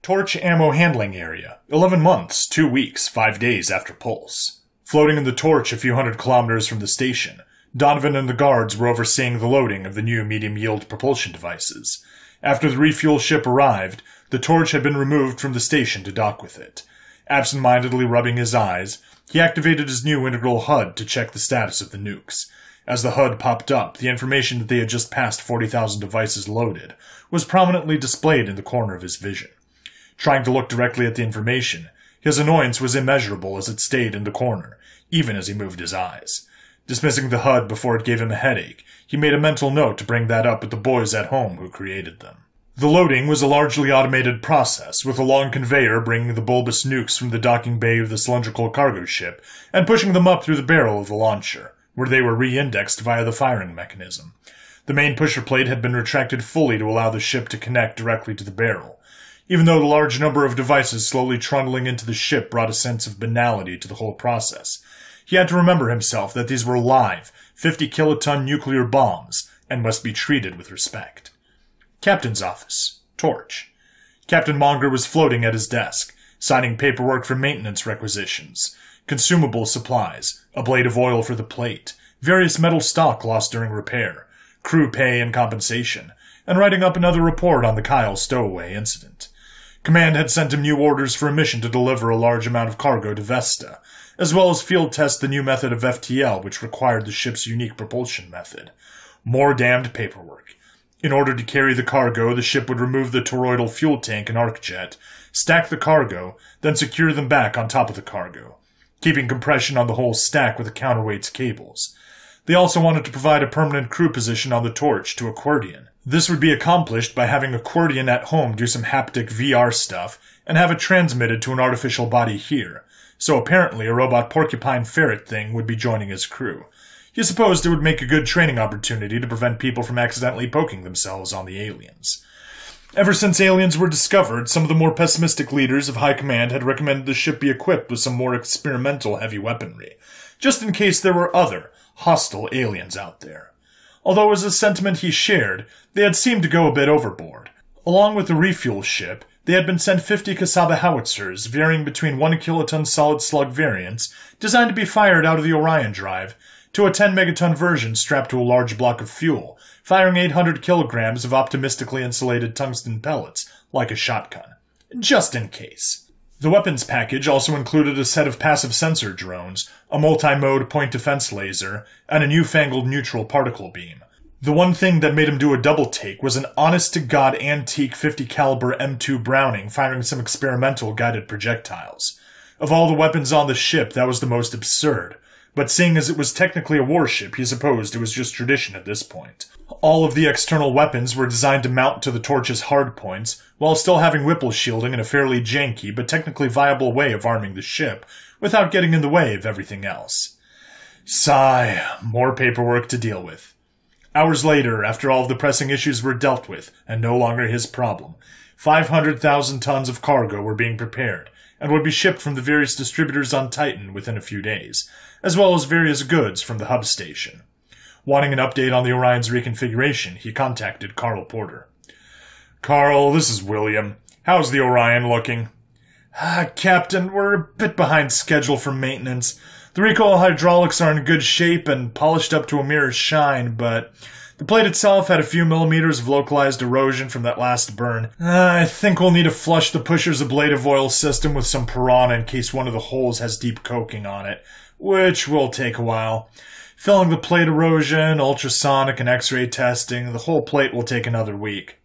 Torch Ammo Handling Area, 11 months, 2 weeks, 5 days after Pulse. Floating in the Torch a few hundred kilometers from the station, Donovan and the guards were overseeing the loading of the new medium-yield propulsion devices. After the refuel ship arrived, the Torch had been removed from the station to dock with it. Absent-mindedly rubbing his eyes, he activated his new integral HUD to check the status of the nukes. As the HUD popped up, the information that they had just passed 40,000 devices loaded was prominently displayed in the corner of his vision. Trying to look directly at the information, his annoyance was immeasurable as it stayed in the corner, even as he moved his eyes. Dismissing the HUD before it gave him a headache, he made a mental note to bring that up with the boys at home who created them. The loading was a largely automated process, with a long conveyor bringing the bulbous nukes from the docking bay of the cylindrical cargo ship and pushing them up through the barrel of the launcher, where they were re-indexed via the firing mechanism. The main pusher plate had been retracted fully to allow the ship to connect directly to the barrel. Even though the large number of devices slowly trundling into the ship brought a sense of banality to the whole process, he had to remember himself that these were live, 50-kiloton nuclear bombs, and must be treated with respect. Captain's office. Torch. Captain Monger was floating at his desk, signing paperwork for maintenance requisitions, consumable supplies, a blade of oil for the plate, various metal stock lost during repair, crew pay and compensation, and writing up another report on the Kyle stowaway incident. Command had sent him new orders for a mission to deliver a large amount of cargo to Vesta, as well as field test the new method of FTL which required the ship's unique propulsion method. More damned paperwork. In order to carry the cargo, the ship would remove the toroidal fuel tank and arc jet, stack the cargo, then secure them back on top of the cargo, keeping compression on the whole stack with the counterweight's cables. They also wanted to provide a permanent crew position on the Torch to Accordion. This would be accomplished by having Accordion at home do some haptic VR stuff and have it transmitted to an artificial body here, so apparently a robot porcupine ferret thing would be joining his crew. He supposed it would make a good training opportunity to prevent people from accidentally poking themselves on the aliens. Ever since aliens were discovered, some of the more pessimistic leaders of High Command had recommended the ship be equipped with some more experimental heavy weaponry, just in case there were other, hostile aliens out there. Although it was a sentiment he shared, they had seemed to go a bit overboard. Along with the refuel ship, they had been sent 50 Kasaba howitzers, varying between 1 kiloton solid slug variants, designed to be fired out of the Orion drive, to a 10 megaton version strapped to a large block of fuel, firing 800 kilograms of optimistically insulated tungsten pellets, like a shotgun. Just in case. The weapons package also included a set of passive sensor drones, a multi-mode point defense laser, and a newfangled neutral particle beam. The one thing that made him do a double take was an honest-to-God antique 50 caliber M2 Browning firing some experimental guided projectiles. Of all the weapons on the ship, that was the most absurd. But seeing as it was technically a warship, he supposed it was just tradition at this point. All of the external weapons were designed to mount to the Torch's hardpoints, while still having Whipple shielding in a fairly janky but technically viable way of arming the ship, without getting in the way of everything else. Sigh, more paperwork to deal with. Hours later, after all of the pressing issues were dealt with, and no longer his problem, 500,000 tons of cargo were being prepared, and would be shipped from the various distributors on Titan within a few days, as well as various goods from the hub station. Wanting an update on the Orion's reconfiguration, he contacted Carl Porter. "Carl, this is William. How's the Orion looking?" Captain, we're a bit behind schedule for maintenance. The recoil hydraulics are in good shape and polished up to a mirror's shine, but the plate itself had a few millimeters of localized erosion from that last burn. I think we'll need to flush the pusher's ablative oil system with some piranha in case one of the holes has deep coking on it, which will take a while. Filling the plate erosion, ultrasonic and x-ray testing, the whole plate will take another week.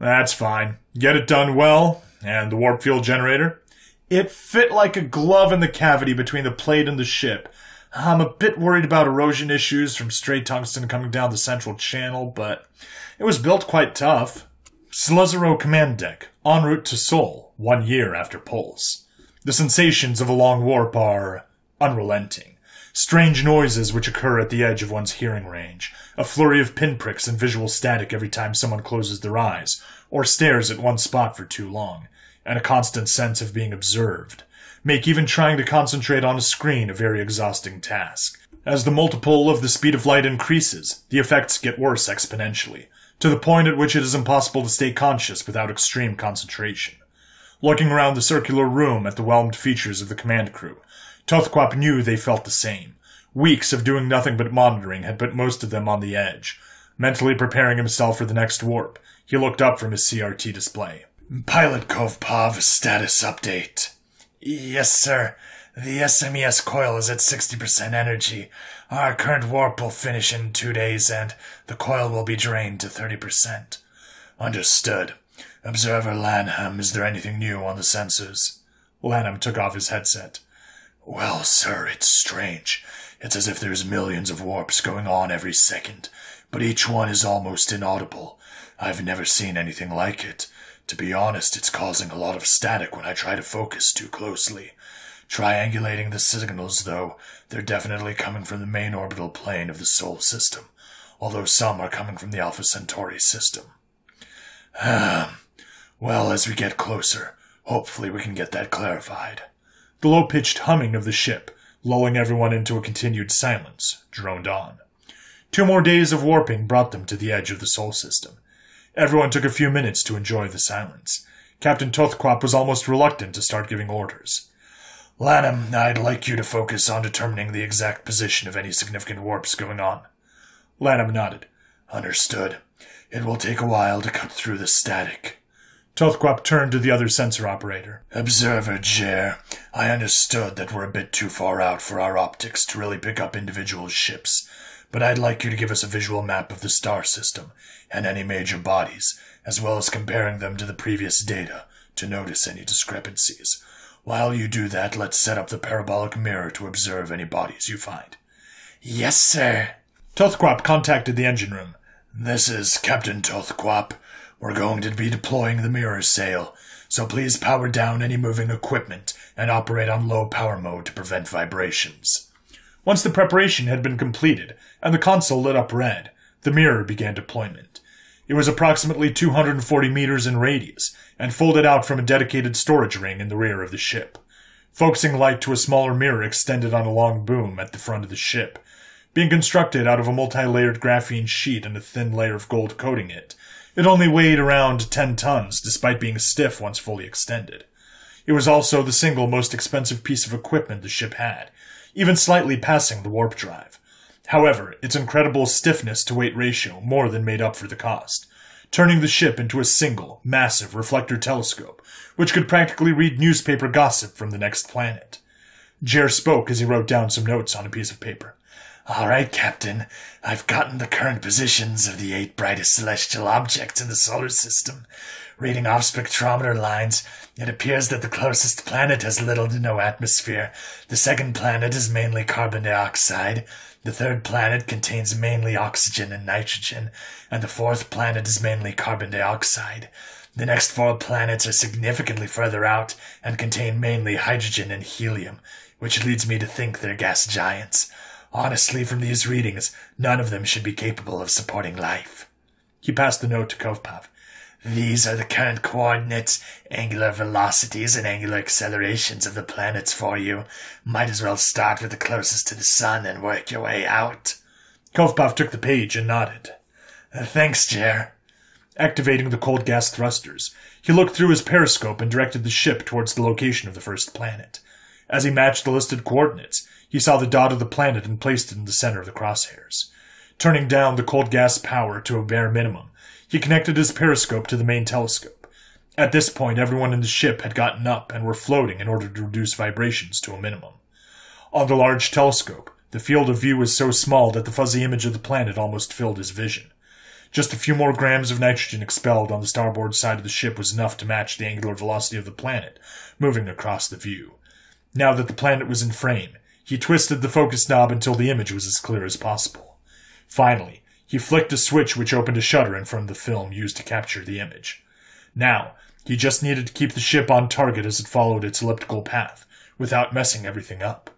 That's fine. Get it done well. And the warp field generator? It fit like a glove in the cavity between the plate and the ship. I'm a bit worried about erosion issues from stray tungsten coming down the central channel, but it was built quite tough. Sluzzero Command Deck, en route to Seoul, 1 year after Pulse. The sensations of a long warp are unrelenting. Strange noises which occur at the edge of one's hearing range, a flurry of pinpricks and visual static every time someone closes their eyes, or stares at one spot for too long, and a constant sense of being observed, make even trying to concentrate on a screen a very exhausting task. As the multiple of the speed of light increases, the effects get worse exponentially, to the point at which it is impossible to stay conscious without extreme concentration. Looking around the circular room at the whelmed features of the command crew, Tothquap knew they felt the same. Weeks of doing nothing but monitoring had put most of them on the edge. Mentally preparing himself for the next warp, he looked up from his CRT display. Pilot Kovpov, status update. Yes, sir. The SMES coil is at 60% energy. Our current warp will finish in 2 days, and the coil will be drained to 30%. Understood. Observer Lanham, is there anything new on the sensors? Lanham took off his headset. Well, sir, it's strange. It's as if there's millions of warps going on every second, but each one is almost inaudible. I've never seen anything like it. To be honest, it's causing a lot of static when I try to focus too closely. Triangulating the signals, though, they're definitely coming from the main orbital plane of the Sol system, although some are coming from the Alpha Centauri system. Well, as we get closer, hopefully we can get that clarified. The low-pitched humming of the ship, lulling everyone into a continued silence, droned on. 2 more days of warping brought them to the edge of the Sol system. Everyone took a few minutes to enjoy the silence. Captain Tothquap was almost reluctant to start giving orders. Lanham, I'd like you to focus on determining the exact position of any significant warps going on. Lanham nodded. Understood. It will take a while to cut through the static. Tothquap turned to the other sensor operator. Observer Jer, I understood that we're a bit too far out for our optics to really pick up individual ships, but I'd like you to give us a visual map of the star system and any major bodies, as well as comparing them to the previous data to notice any discrepancies. While you do that, let's set up the parabolic mirror to observe any bodies you find. Yes, sir. Tothquap contacted the engine room. This is Captain Tothquap. We're going to be deploying the mirror sail, so please power down any moving equipment and operate on low power mode to prevent vibrations. Once the preparation had been completed and the console lit up red, the mirror began deployment. It was approximately 240 meters in radius and folded out from a dedicated storage ring in the rear of the ship. Focusing light to a smaller mirror extended on a long boom at the front of the ship. Being constructed out of a multi-layered graphene sheet and a thin layer of gold coating it, it only weighed around 10 tons, despite being stiff once fully extended. It was also the single most expensive piece of equipment the ship had, even slightly passing the warp drive. However, its incredible stiffness-to-weight ratio more than made up for the cost, turning the ship into a single, massive reflector telescope, which could practically read newspaper gossip from the next planet. Jer spoke as he wrote down some notes on a piece of paper. All right, Captain. I've gotten the current positions of the 8 brightest celestial objects in the solar system. Reading off spectrometer lines, it appears that the closest planet has little to no atmosphere. The second planet is mainly carbon dioxide. The third planet contains mainly oxygen and nitrogen. And the fourth planet is mainly carbon dioxide. The next 4 planets are significantly further out and contain mainly hydrogen and helium, which leads me to think they're gas giants. Honestly, from these readings, none of them should be capable of supporting life. He passed the note to Kovpov. These are the current coordinates, angular velocities, and angular accelerations of the planets for you. Might as well start with the closest to the sun and work your way out. Kovpov took the page and nodded. Thanks, Jer. Activating the cold gas thrusters, he looked through his periscope and directed the ship towards the location of the first planet. As he matched the listed coordinates, he saw the dot of the planet and placed it in the center of the crosshairs. Turning down the cold gas power to a bare minimum, he connected his periscope to the main telescope. At this point, everyone in the ship had gotten up and were floating in order to reduce vibrations to a minimum. On the large telescope, the field of view was so small that the fuzzy image of the planet almost filled his vision. Just a few more grams of nitrogen expelled on the starboard side of the ship was enough to match the angular velocity of the planet, moving across the view. Now that the planet was in frame, he twisted the focus knob until the image was as clear as possible. Finally, he flicked a switch which opened a shutter in front of the film used to capture the image. Now, he just needed to keep the ship on target as it followed its elliptical path, without messing everything up.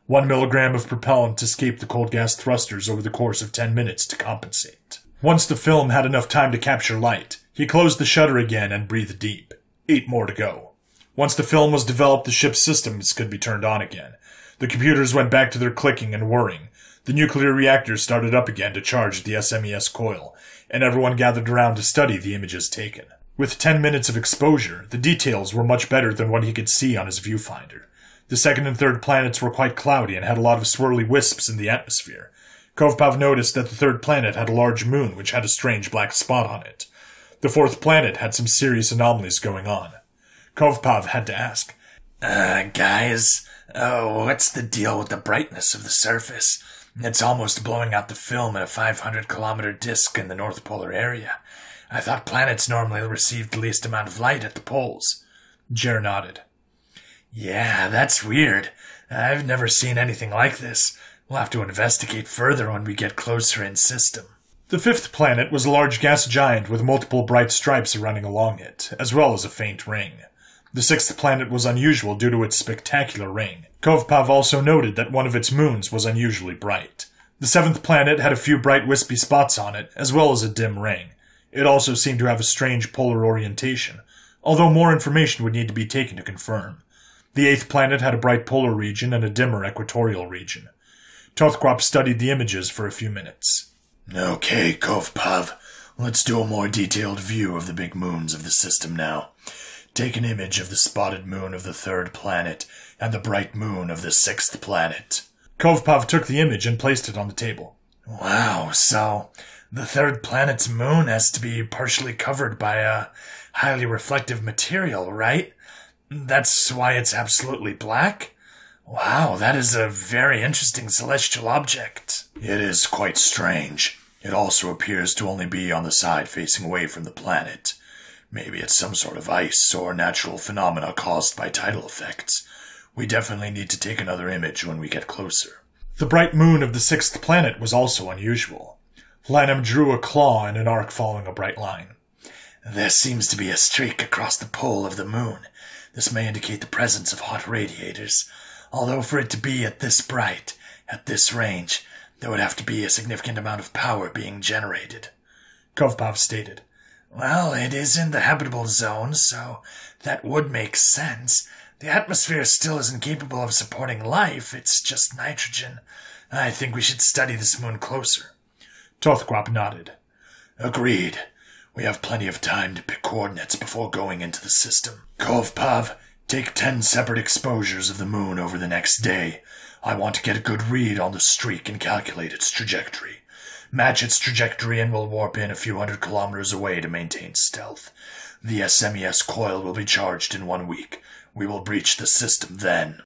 1 milligram of propellant escaped the cold gas thrusters over the course of 10 minutes to compensate. Once the film had enough time to capture light, he closed the shutter again and breathed deep. 8 more to go. Once the film was developed, the ship's systems could be turned on again. The computers went back to their clicking and whirring. The nuclear reactors started up again to charge the SMES coil, and everyone gathered around to study the images taken. With 10 minutes of exposure, the details were much better than what he could see on his viewfinder. The second and third planets were quite cloudy and had a lot of swirly wisps in the atmosphere. Kovpov noticed that the third planet had a large moon which had a strange black spot on it. The fourth planet had some serious anomalies going on. Kovpov had to ask, Guys, what's the deal with the brightness of the surface? It's almost blowing out the film in a 500-kilometer disk in the North Polar area. I thought planets normally received the least amount of light at the poles. Jer nodded. Yeah, that's weird. I've never seen anything like this. We'll have to investigate further when we get closer in system. The fifth planet was a large gas giant with multiple bright stripes running along it, as well as a faint ring. The sixth planet was unusual due to its spectacular ring. Kovpov also noted that one of its moons was unusually bright. The seventh planet had a few bright wispy spots on it, as well as a dim ring. It also seemed to have a strange polar orientation, although more information would need to be taken to confirm. The eighth planet had a bright polar region and a dimmer equatorial region. Tothquap studied the images for a few minutes. Okay, Kovpov, let's do a more detailed view of the big moons of the system now. Take an image of the spotted moon of the third planet and the bright moon of the sixth planet. Kovpov took the image and placed it on the table. Wow, so the third planet's moon has to be partially covered by a highly reflective material, right? That's why it's absolutely black? Wow, that is a very interesting celestial object. It is quite strange. It also appears to only be on the side facing away from the planet. Maybe it's some sort of ice or natural phenomena caused by tidal effects. We definitely need to take another image when we get closer. The bright moon of the sixth planet was also unusual. Lanham drew a claw in an arc following a bright line. There seems to be a streak across the pole of the moon. This may indicate the presence of hot radiators. Although for it to be at this bright, at this range, there would have to be a significant amount of power being generated. Kovpov stated. Well, it is in the habitable zone, so that would make sense. The atmosphere still isn't capable of supporting life, it's just nitrogen. I think we should study this moon closer. Tothquap nodded. Agreed. We have plenty of time to pick coordinates before going into the system. Kovpov, take 10 separate exposures of the moon over the next day. I want to get a good read on the streak and calculate its trajectory. Match its trajectory and we'll warp in a few 100 kilometers away to maintain stealth. The SMES coil will be charged in 1 week. We will breach the system then.